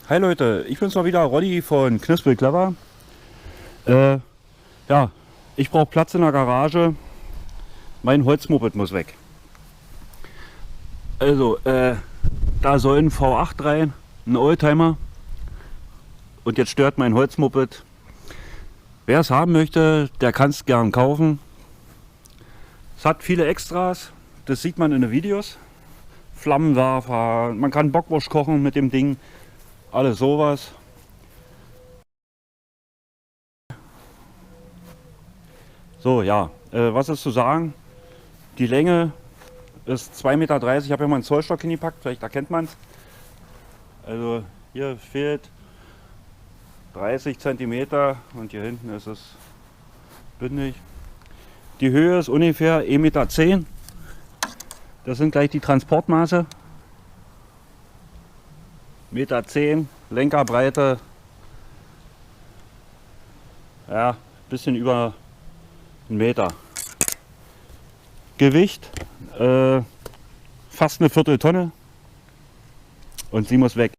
Hi Leute, ich bin's mal wieder, Roddy von knispel.klever. Ja, ich brauche Platz in der Garage. Mein Holzmoped muss weg. Also, da soll ein V8 rein, ein Oldtimer. Und jetzt stört mein Holzmoped. Wer es haben möchte, der kann es gern kaufen. Es hat viele Extras, das sieht man in den Videos. Flammenwerfer, man kann Bockwurst kochen mit dem Ding. Alles sowas. So, ja, was ist zu sagen? Die Länge ist 2,30 Meter. Ich habe ja mal einen Zollstock hingepackt, vielleicht erkennt man es. Also hier fehlt 30 Zentimeter und hier hinten ist es bündig. Die Höhe ist ungefähr 1,10 Meter. Das sind gleich die Transportmaße. 1,10 Meter, Lenkerbreite, ja, bisschen über 1 Meter. Gewicht, fast eine Vierteltonne und sie muss weg.